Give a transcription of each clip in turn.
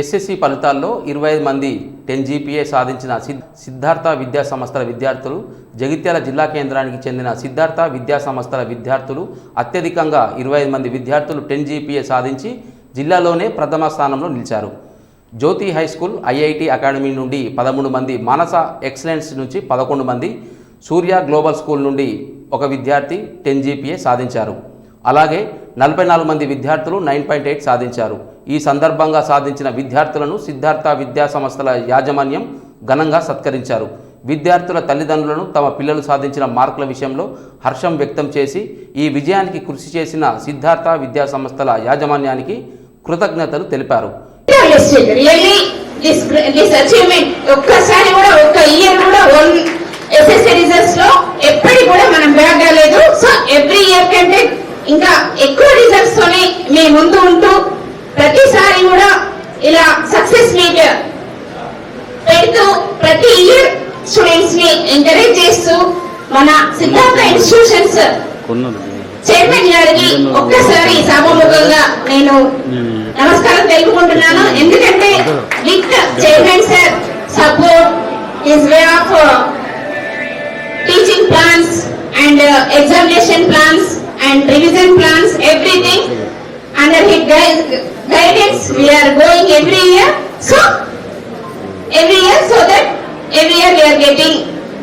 SSC ఫలితాల్లో 25 మంది 10 GPA సాధించిన సిద్ధార్థ విద్యా సంస్థల విద్యార్థులు, జగిత్యాల జిల్లా కేంద్రానికి చెందిన సిద్ధార్థ విద్యా సంస్థల విద్యార్థులు అత్యధికంగా 25 మంది విద్యార్థులు 10 GPA సాధించి జిల్లాలోనే ప్రథమ స్థానంలో నిలిచారు. జ్యోతి హై స్కూల్, IIT అకాడమీ నుండి 13 మంది, మానస ఎక్సలెన్స్ నుంచి 11 మంది, సూర్య గ్లోబల్ స్కూల్ నుండి ఒక విద్యార్థి 10 GPA సాధించారు. అలాగే 44 మంది విద్యార్థులు 9.8 సాధించారు. ఈ సందర్భంగా సాధించిన విద్యార్థులను సిద్ధార్థ విద్యా సంస్థల యాజమాన్యం ఘనంగా సత్కరించారు. విద్యార్థుల తల్లిదండ్రులను తమ పిల్లలు సాధించిన మార్కుల విషయంలో హర్షం వ్యక్తం చేసి ఈ విజయానికి కృషి చేసిన సిద్ధార్థ విద్యా సంస్థల యాజమాన్యానికి కృతజ్ఞతలు తెలిపారు. ఇంకా ఎక్కువ రిజల్ట్స్ తోనే మీ ముందు ఉంటూ ప్రతిసారి కూడా ఇలా సక్సెస్ మీట్ పెడుతూ ప్రతి ఇయర్ స్టూడెంట్స్ ని ఎంకరేజ్ చేస్తూ మన సిద్ధార్థ ఇన్స్టిట్యూషన్స్ చైర్మన్ గారికి ఒక్కసారి సభాముఖంగా నేను నమస్కారం తెలుపుకుంటున్నాను. ఎందుకంటే with chairman sir support his way of teaching plans and examination plans and revision plans, everything under his guidance we are going every year, so every year we are getting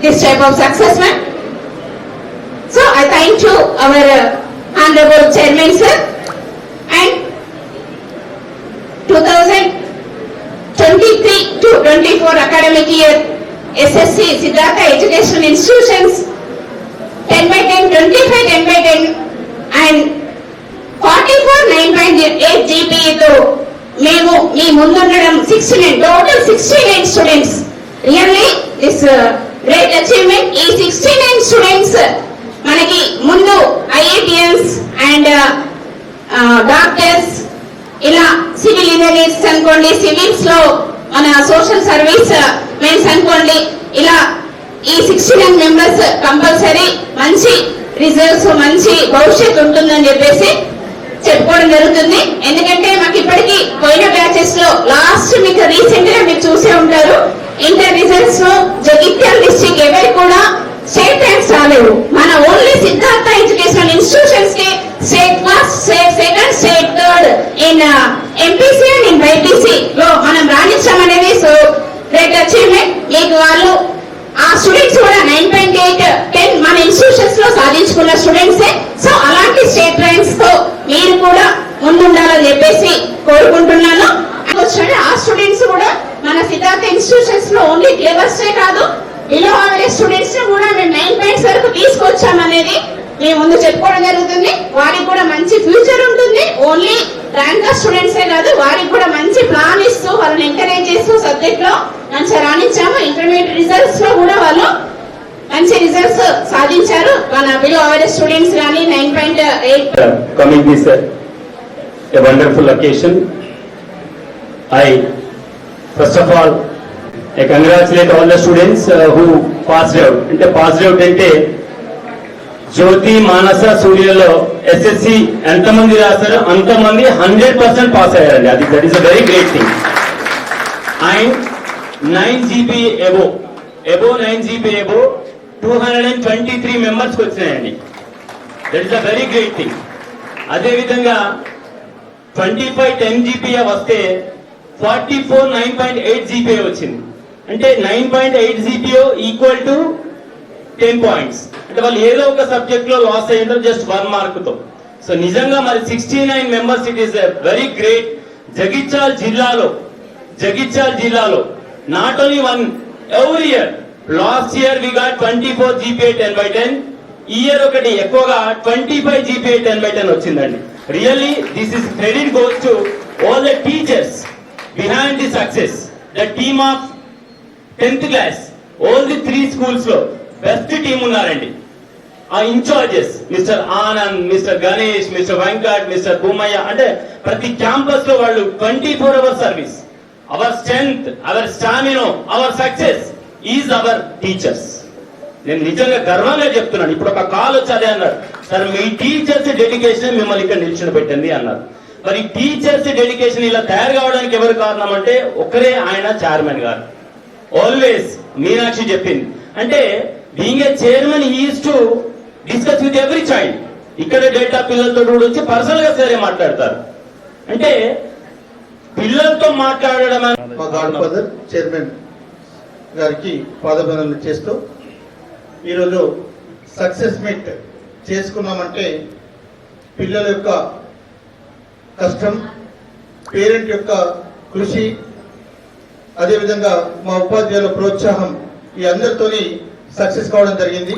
this type of success, man. So I thank you our honorable chairman sir, and 2023 to 24 academic year SSC Siddhartha Education Institutions 10/10, 25 10/10 and 44 9.8 GPA తో మేము మీ ముందుండడం 69 total 69 students. Really this great achievement. ఈ 69 students మనకి ముందు IITians and doctors, ఇలా civil engineers అనుకోండి, civils లో మన social service mens అనుకోండి, ఇలా ఈ 69 మెంబర్స్ కంపల్సరీ మంచి రిజల్ట్స్, మంచి భవిష్యత్తు ఉంటుందని చెప్పేసి చెప్పుకోవడం జరుగుతుంది. ఎందుకంటే మాకు ఇప్పటికీ పోయిన బ్యాచెస్ లో లాస్ట్ మీకు రీసెంట్ గా మీరు చూసే ఉంటారు, ఇంటర్ రిజల్ట్స్ లో జగిత్యాల డిస్ట్రిక్ట్ ఎవరికి కూడా స్టేట్ ర్యాంక్స్ రాలేవు. మన ఓన్లీ సిద్ధార్థ ఎడ్యుకేషనల్ ఇన్స్టిట్యూషన్స్ కి state first, state second, state third in MPC and in BPC లో మనం రాణించడం అనేది సో గ్రేట్ అచీవ్మెంట్. మీకు వాళ్ళు ఆ స్టూడెంట్స్ కూడా 9.8 10 మన ఇన్స్టిట్యూషన్స్ లో సాధించుకున్న స్టూడెంట్సే. సో అలాంటి స్టేట్ ర్యాంక్స్ తో మీరు కూడా ముందుండాలని చెప్పేసి కోరుకుంటున్నాను. ఆ స్టూడెంట్స్ కూడా మన సిద్ధార్థ ఇన్స్టిట్యూషన్స్ లో ఓన్లీ క్లెవర్స్టే కాదు, బిలో యావరేజ్ స్టూడెంట్స్ కూడా మేము 9 points వరకు తీసుకొచ్చామనేది మేము ముందు చెప్పుకోవడం జరుగుతుంది. వారికి కూడా మంచి ఫ్యూచర్ ఉంటుంది. ఓన్లీ ర్యాంకర్ స్టూడెంట్సే కాదు, వారికి కూడా మంచి ప్లాన్ ఇస్తూ వాళ్ళని ఎంకరేజ్ చేస్తూ సబ్జెక్ట్ లో మంచిగా రాణించాము. ఇంటర్మీడియట్ రిజల్ట్స్ లో కూడా వాళ్ళు మంచి రిజల్ట్స్ సాధించారు. మన బిలో యావరేజ్ స్టూడెంట్స్ కానీ 9.8. Coming this a wonderful occasion, I first of all I congratulate all the students who passed out. అంటే passed out అంటే జ్యోతి, మానస, సూర్యలో SSC ఎంతమంది రాశారో అంతమంది 100% పాస్ అయ్యారండి. అది that is a very great thing. And 9 GPA above 9 GPA above 223 members వచ్చినాయండి. That is a very great thing. అదేవిధంగా 25 10 GPA వస్తే 44 9.8 GPA వచ్చింది. అంటే 9.8 GPA ఈక్వల్ టు 10 points. అంటే వాళ్ళు ఏదో ఒక సబ్జెక్ట్ లో లాస్ అయ్యింటారు జస్ట్ 1 mark తో. సో నిజంగా మరి 69 members, it is very great. Jagtial జిల్లాలో not only one, every year last year we got 24 GPA 10/10. ఈ ఇయర్ ఒకటి ఎక్కువగా 25 GPA 10/10 వచ్చిందండి. Really this is credit goes to all the teachers behind the success. The team of 10th class, all the 3 schools లో best team ఉన్నారండి. ఆ incharges mister Anand, mister Ganesh, mister Venkat, mister Bhumaiah, అంటే ప్రతి campus లో వాళ్ళు 24 hours service. Our strength, our stamina, our success is our teachers. నేను నిజంగా గర్వంగా చెప్తున్నాను. ఇప్పుడు ఒక కాల్ వచ్చి అదే అన్నారు, సార్ మీ టీచర్స్ డెడికేషన్ మిమ్మల్ని ఇక్కడ నిల్చుని పెట్టింది అన్నారు. మరి టీచర్స్ డెడికేషన్ ఇలా తయారు కావడానికి ఎవరు కారణం అంటే ఒక్కరే ఆయన చైర్మన్ గారు. ఆల్వేస్ మీనాక్షి చెప్పింది అంటే being a chairman he is to discuss with every child. ఇక్కడ డేటా పిల్లలతో కూడా వచ్చి పర్సనల్ గా సరే మాట్లాడతారు. అంటే పిల్లలతో మాట్లాడడం మా గాడ్ ఫాదర్ చైర్మన్ గారికి పాదబంధనలు చేస్తూ ఈరోజు సక్సెస్ మీట్ చేసుకున్నామంటే పిల్లల యొక్క కష్టం, పేరెంట్ యొక్క కృషి, అదేవిధంగా మా ఉపాధ్యాయుల ప్రోత్సాహం ఈ అందరితోని సక్సెస్ కావడం జరిగింది.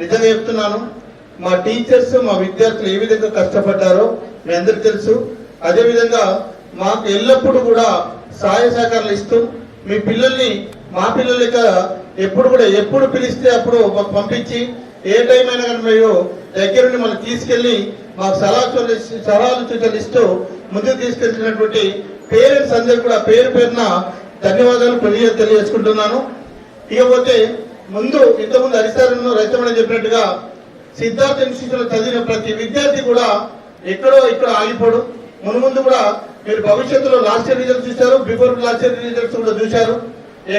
నిజంగా చెప్తున్నాను, మా టీచర్స్ మా విద్యార్థులు ఏ విధంగా కష్టపడ్డారో మీ అందరికి తెలుసు. అదేవిధంగా మాకు ఎల్లప్పుడూ కూడా సహాయ సహకారాలు ఇస్తూ మీ పిల్లల్ని మా పిల్లలక ఎప్పుడు పిలిస్తే అప్పుడు మాకు పంపించి ఏ టైం అయినా కానీ మీరు దగ్గరుండి మనం తీసుకెళ్లి మాకు సలహాలు సూచనలు ఇస్తూ ముందుకు తీసుకెళ్తున్నటువంటి పేరెంట్స్ అందరూ కూడా పేరు పేరున ధన్యవాదాలు తెలియజేసుకుంటున్నాను. ఇకపోతే ఇంతకుముందు హరిసారను రైతమని చెప్పినట్టుగా సిద్ధార్థ ఇన్స్టిట్యూట్ చదివిన ప్రతి విద్యార్థి కూడా ఇక్కడ ఆగిపోడు. ముందు కూడా మీరు భవిష్యత్తులో లాస్ట్ ఇయర్ రిజల్ట్స్ చూశారు, బిఫోర్ లాస్ట్ ఇయర్ రిజల్ట్స్ కూడా చూశారు.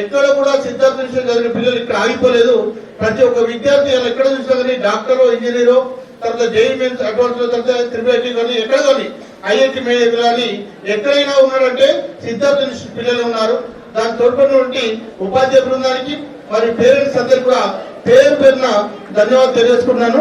ఎక్కడ కూడా సిద్ధార్థ ఇన్స్టిట్యూట్ చదివిన పిల్లలు ఇక్కడ ఆగిపోలేదు. ప్రతి ఒక్క విద్యార్థి ఎక్కడ చూసినా కానీ డాక్టరో, ఇంజనీరో, తర్వాత జేఈ మెయిన్స్ అడ్వాన్స్, తర్వాత త్రిపుల్ కానీ ఎక్కడ కానీ ఐఐటి మేనేజర్ కానీ ఎక్కడైనా ఉన్నాడంటే సిద్ధార్థ ఇన్స్టిట్యూట్ పిల్లలు ఉన్నారు. దాని తోడ్పడినటువంటి ఉపాధ్యాయ బృందానికి మరియు పేరెంట్స్ అందరికీ కూడా పేరున ధన్యవాదాలు తెలియజేసుకున్నాను.